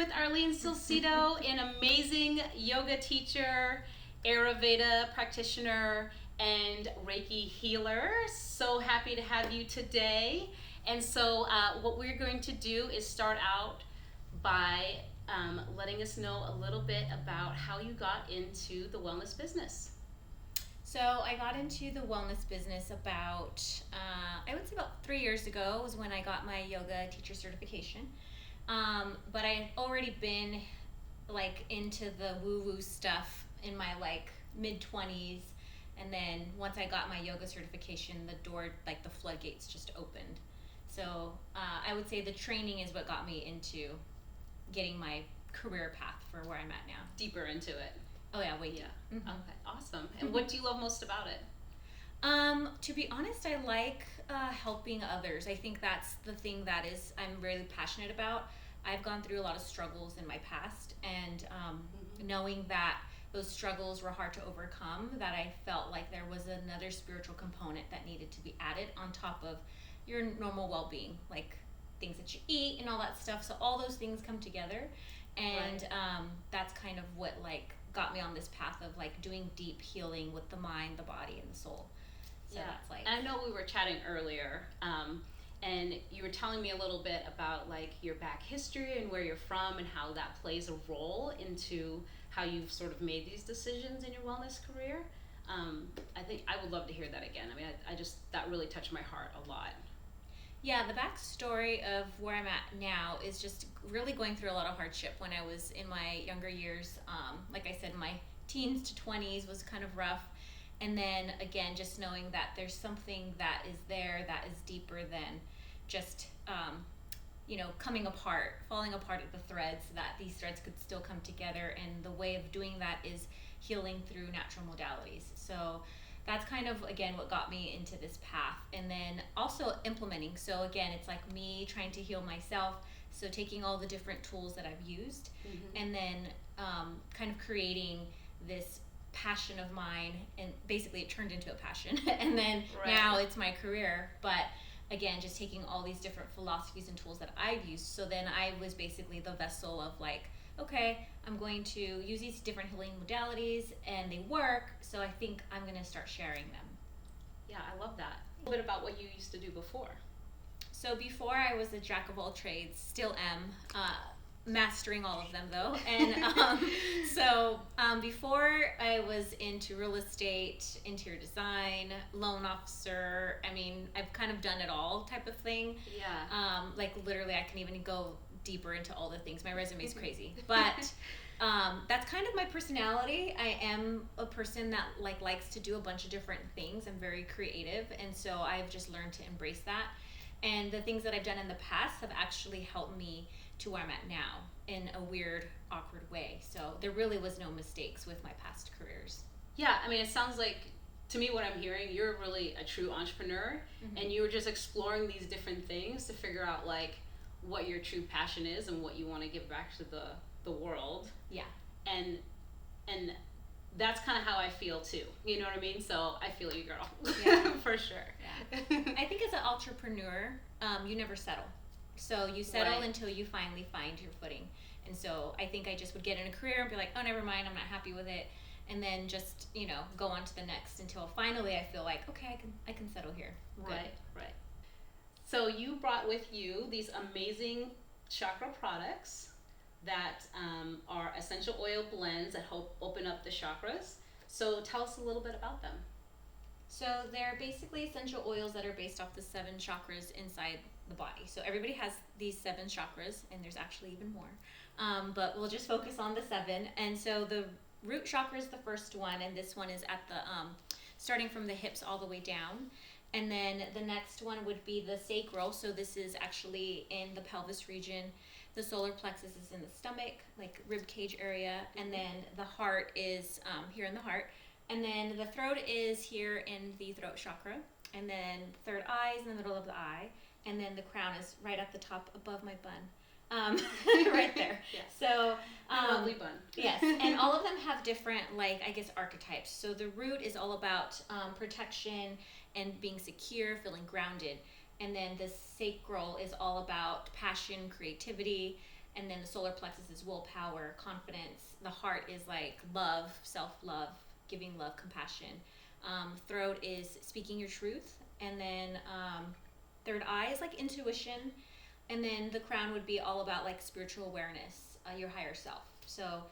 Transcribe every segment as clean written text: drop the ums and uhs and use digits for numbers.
with Arlene Salcedo, an amazing yoga teacher, Ayurveda practitioner, and Reiki healer. So happy to have you today. And so what we're going to do is start out by letting us know a little bit about how you got into the wellness business. So I got into the wellness business about, I would say about 3 years ago was when I got my yoga teacher certification. But I had already been like into the woo-woo stuff in my like mid-20s. And then once I got my yoga certification, the door, like the floodgates just opened. So I would say the training is what got me into getting my career path for where I'm at now. Deeper into it. Oh yeah, way Yeah. Mm-hmm. Okay, awesome. And what do you love most about it? To be honest, I like helping others. I think that's the thing that is I'm really passionate about. I've gone through a lot of struggles in my past, and knowing that those struggles were hard to overcome, that I felt like there was another spiritual component that needed to be added on top of your normal well-being, like things that you eat and all that stuff. So all those things come together, and that's kind of what like got me on this path of like doing deep healing with the mind, the body, and the soul. So yeah. That's like. And I know we were chatting earlier, and you were telling me a little bit about like your back history and where you're from and how that plays a role into how you've sort of made these decisions in your wellness career. I think I would love to hear that again. I mean, I just, that really touched my heart a lot. Yeah, the backstory of where I'm at now is just really going through a lot of hardship when I was in my younger years. Like I said, my teens to 20s was kind of rough. And then again, just knowing that there's something that is there that is deeper than just, coming apart, falling apart at the threads, that these threads could still come together. And the way of doing that is healing through natural modalities. So that's kind of, again, what got me into this path. And then also implementing. So again, it's like me trying to heal myself. So taking all the different tools that I've used, and then kind of creating this passion of mine, and basically it turned into a passion. And then now it's my career. But again, just taking all these different philosophies and tools that I've used. So then I was basically the vessel of like, okay, I'm going to use these different healing modalities and they work, so I think I'm going to start sharing them. Yeah, I love that. A little bit about what you used to do before. So before I was a jack of all trades, still am, mastering all of them though. And before I was into real estate, interior design, loan officer. I mean, I've kind of done it all type of thing. Yeah. Like literally I can even go deeper into all the things. My resume is crazy, but that's kind of my personality. I am a person that likes to do a bunch of different things. I'm very creative, and so I've just learned to embrace that. And the things that I've done in the past have actually helped me to where I'm at now in a weird, awkward way. So there really was no mistakes with my past careers. Yeah, I mean, it sounds like, to me, what I'm hearing, you're really a true entrepreneur, and you were just exploring these different things to figure out like what your true passion is and what you want to give back to the world. Yeah. And that's kind of how I feel too. You know what I mean? So I feel you, girl. Yeah. For sure. Yeah. I think as an entrepreneur, you never settle. So you settle until you finally find your footing. And so I think I just would get in a career and be like, oh, never mind, I'm not happy with it. And then just, go on to the next until finally I feel like, okay, I can settle here. Right. So you brought with you these amazing chakra products that are essential oil blends that help open up the chakras. So tell us a little bit about them. So they're basically essential oils that are based off the 7 chakras inside the body. So everybody has these 7 chakras, and there's actually even more. But we'll just focus on the 7. And so the root chakra is the first one, and this one is at the starting from the hips all the way down. And then the next one would be the sacral. So this is actually in the pelvis region. The solar plexus is in the stomach, like rib cage area. And then the heart is here in the heart. And then the throat is here in the throat chakra. And then third eye is in the middle of the eye. And then the crown is right at the top above my bun. Right there. Yes. So lovely bun. Yes, and all of them have different, archetypes. So the root is all about protection and being secure, feeling grounded. And then the sacral is all about passion, creativity, And then the solar plexus is willpower, confidence. The heart is like love, self-love, giving love, compassion. Throat is speaking your truth. And then third eye is like intuition. And then the crown would be all about like spiritual awareness, your higher self. So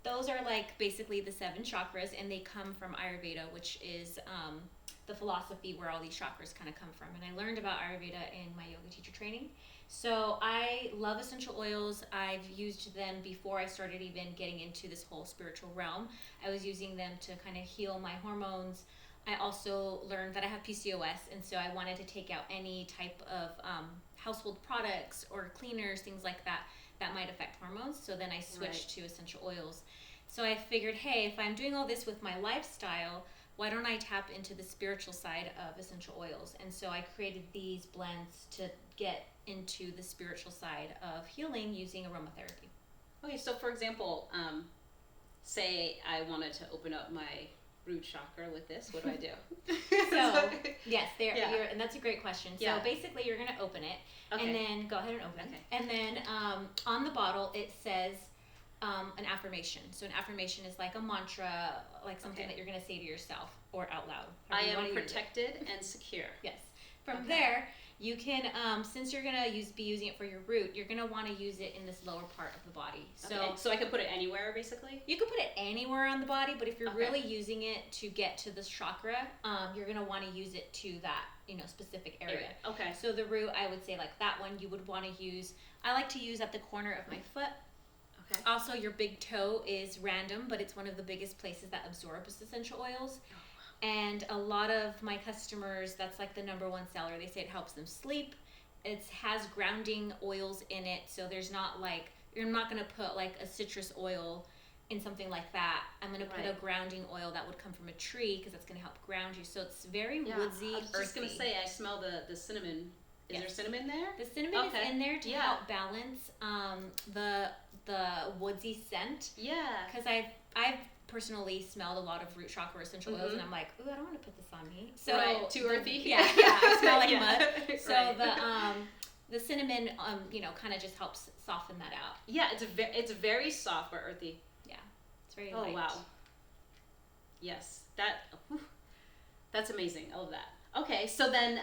those are like basically the 7 chakras, and they come from Ayurveda, which is the philosophy where all these chakras kind of come from. And I learned about Ayurveda in my yoga teacher training. So I love essential oils. I've used them before I started even getting into this whole spiritual realm. I was using them to kind of heal my hormones. I also learned that I have PCOS, and so I wanted to take out any type of household products or cleaners, things like that, that might affect hormones. So then I switched to essential oils. So I figured, hey, if I'm doing all this with my lifestyle, why don't I tap into the spiritual side of essential oils? And so I created these blends to get into the spiritual side of healing using aromatherapy. Okay, so for example, say I wanted to open up my root chakra with this, what do I do? So yes, and that's a great question. So basically you're going to open it, and then go ahead and open. Okay. And then on the bottle it says an affirmation. So an affirmation is like a mantra, like something that you're going to say to yourself or out loud. I am protected and secure. Yes. From there, you can, since you're going to be using it for your root, you're going to want to use it in this lower part of the body. So I can put it anywhere, basically? You can put it anywhere on the body, but if you're really using it to get to this chakra, you're going to want to use it to that, specific area. Okay. So the root, I would say like that one, you would want to use, I like to use at the corner of my foot. Okay. Also, your big toe is random, but it's one of the biggest places that absorbs essential oils. And a lot of my customers, that's like the number one seller. They say it helps them sleep. It has grounding oils in it. So there's not like, you're not going to put like a citrus oil in something like that. I'm going to put a grounding oil that would come from a tree because that's going to help ground you. So it's very woodsy, I was just going to say, I smell the cinnamon. Is there cinnamon there? The cinnamon is in there to help balance the woodsy scent. Yeah. Because I've personally smelled a lot of root chakra essential oils, and I'm like, ooh, I don't want to put this on me. So too earthy. Yeah, I smell like mud. So the cinnamon, kind of just helps soften that out. Yeah, it's very soft but earthy. Yeah, it's very light. Oh wow. Yes, that's amazing. I love that. Okay, so then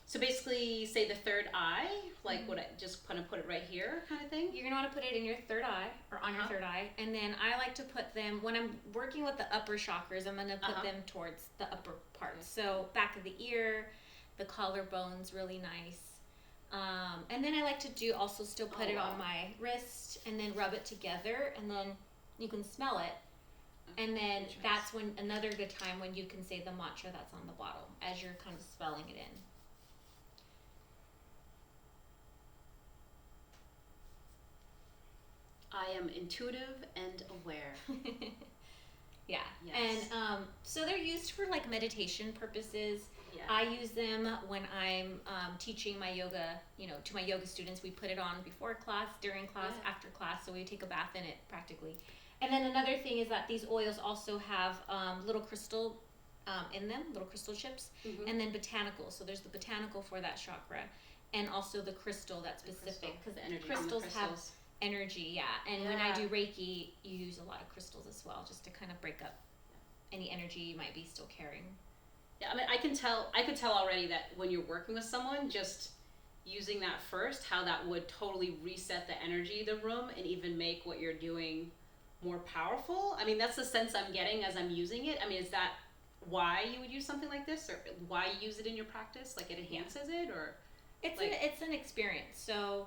so basically, say the third eye, like would I just kind of put it right here kind of thing? You're going to want to put it in your third eye, or on your third eye. And then I like to put them, when I'm working with the upper chakras, I'm going to put them towards the upper parts. So back of the ear, the collarbone's really nice. And then I like to also still put it on my wrist and then rub it together, and then you can smell it. And then that's when another good time when you can say the mantra that's on the bottle as you're kind of spelling it in. I am intuitive and aware. Yeah. Yes. And so they're used for like meditation purposes. Yeah. I use them when I'm teaching my yoga, to my yoga students. We put it on before class, during class, after class, so we take a bath in it practically. And then another thing is that these oils also have little crystal in them, little crystal chips, and then botanical. So there's the botanical for that chakra, and also the crystal that's specific, because the crystals have energy, and when I do Reiki, you use a lot of crystals as well, just to kind of break up any energy you might be still carrying. Yeah, I mean, I could tell already that when you're working with someone, just using that first, how that would totally reset the energy of the room and even make what you're doing more powerful. I mean, that's the sense I'm getting as I'm using it. I mean, is that why you would use something like this, or why you use it in your practice? Like, it enhances it, or? It's an experience. So,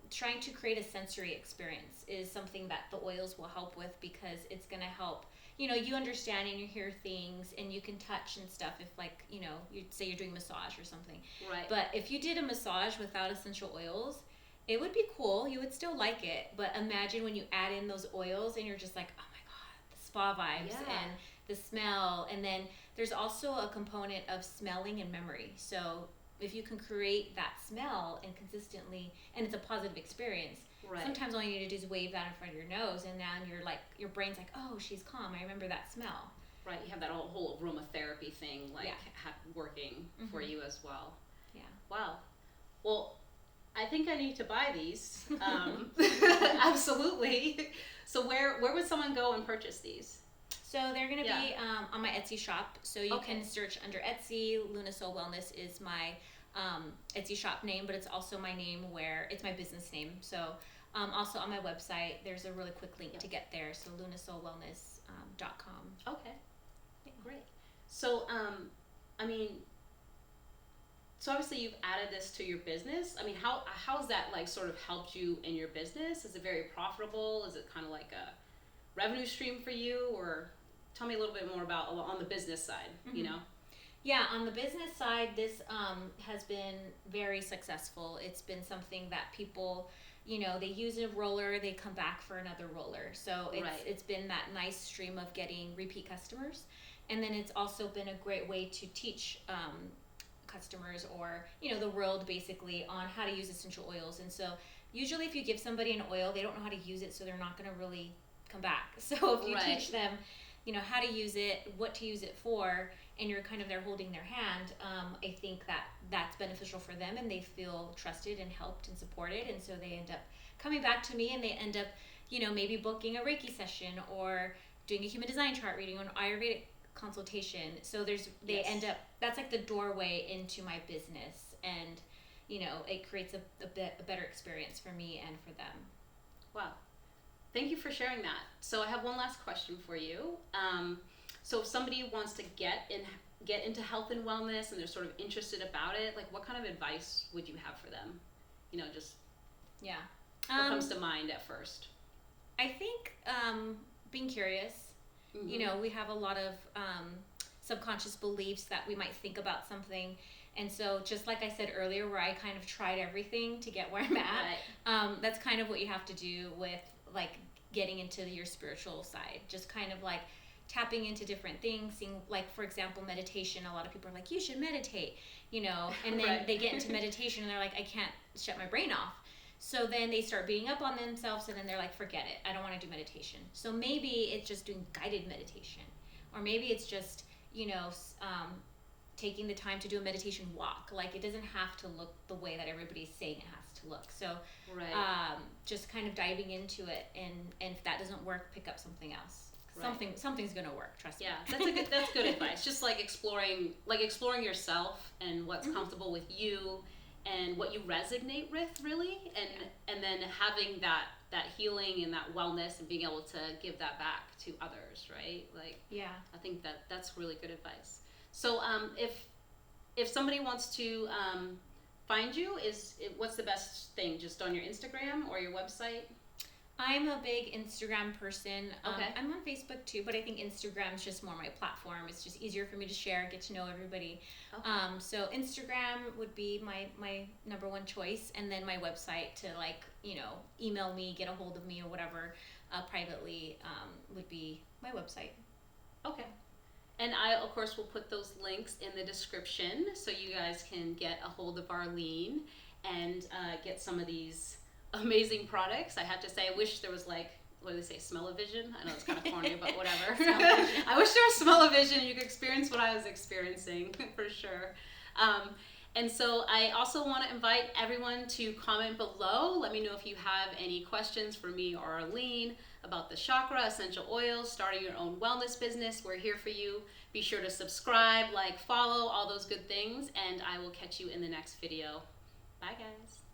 trying to create a sensory experience is something that the oils will help with, because it's going to help, you understand and you hear things and you can touch and stuff if you say you're doing massage or something. Right. But if you did a massage without essential oils, it would be cool. You would still like it. But imagine when you add in those oils and you're just like, oh my God, the spa vibes and the smell. And then there's also a component of smelling and memory. So if you can create that smell and consistently, and it's a positive experience, sometimes all you need to do is wave that in front of your nose, and now your brain's like, oh, she's calm, I remember that smell. Right, you have that whole aromatherapy thing working for you as well. Yeah. Wow. Well, I think I need to buy these. Absolutely. So where would someone go and purchase these? So they're going to be on my Etsy shop. So you can search under Etsy. Luna Soul Wellness is my Etsy shop name, but it's also my name where it's my business name. So also on my website, there's a really quick link to get there. So lunasoulwellness.com. Okay. Great. So, I mean, so obviously you've added this to your business. I mean, how's that like sort of helped you in your business? Is it very profitable? Is it kind of like a revenue stream for you? Or tell me a little bit more about on the business side, you know? Yeah, on the business side, this has been very successful. It's been something that people, you know, they use a roller, they come back for another roller. So it's been that nice stream of getting repeat customers. And then it's also been a great way to teach customers or, you know, the world basically on how to use essential oils. And so usually if you give somebody an oil, they don't know how to use it, so they're not going to really come back. So if you teach them, you know, how to use it, what to use it for, and you're kind of there holding their hand, I think that's beneficial for them, and they feel trusted and helped and supported, and so they end up coming back to me, and they end up, you know, maybe booking a Reiki session or doing a human design chart reading or an Ayurvedic consultation. So they end up, that's like the doorway into my business, and you know, it creates a better experience for me and for them. Wow. Thank you for sharing that. So I have one last question for you. So if somebody wants to get into health and wellness and they're sort of interested about it, like what kind of advice would you have for them? You know, just what comes to mind at first? I think being curious. You know, we have a lot of subconscious beliefs that we might think about something. And so just like I said earlier, where I kind of tried everything to get where I'm at, that's kind of what you have to do with like getting into your spiritual side. Just kind of like tapping into different things, seeing, like, for example, meditation. A lot of people are like, you should meditate, you know, and then they get into meditation and they're like, I can't shut my brain off. So then they start beating up on themselves, and then they're like, forget it, I don't want to do meditation. So maybe it's just doing guided meditation, or maybe it's just, you know, taking the time to do a meditation walk. Like, it doesn't have to look the way that everybody's saying it has to look. So just kind of diving into it, and if that doesn't work, pick up something else. Something's gonna work, trust me. Yeah, that's good advice. Just like exploring yourself and what's comfortable with you and what you resonate with, really, and then having that healing and that wellness and being able to give that back to others, right? Like, I think that's really good advice. So if somebody wants to find you, what's the best thing? Just on your Instagram or your website? I'm a big Instagram person. Okay. I'm on Facebook too, but I think Instagram's just more my platform. It's just easier for me to share, get to know everybody. Okay. So Instagram would be my number one choice, and then my website to, like, you know, email me, get a hold of me or whatever privately would be my website. Okay. And I, of course, will put those links in the description so you guys can get a hold of Arlene and get some of these amazing products. I have to say, I wish there was, like, what do they say, smell-o-vision? I know it's kind of corny, but whatever. I wish there was smell-o-vision and you could experience what I was experiencing, for sure. And so I also want to invite everyone to comment below. Let me know if you have any questions for me or Arlene about the chakra, essential oils, starting your own wellness business. We're here for you. Be sure to subscribe, like, follow, all those good things, and I will catch you in the next video. Bye, guys.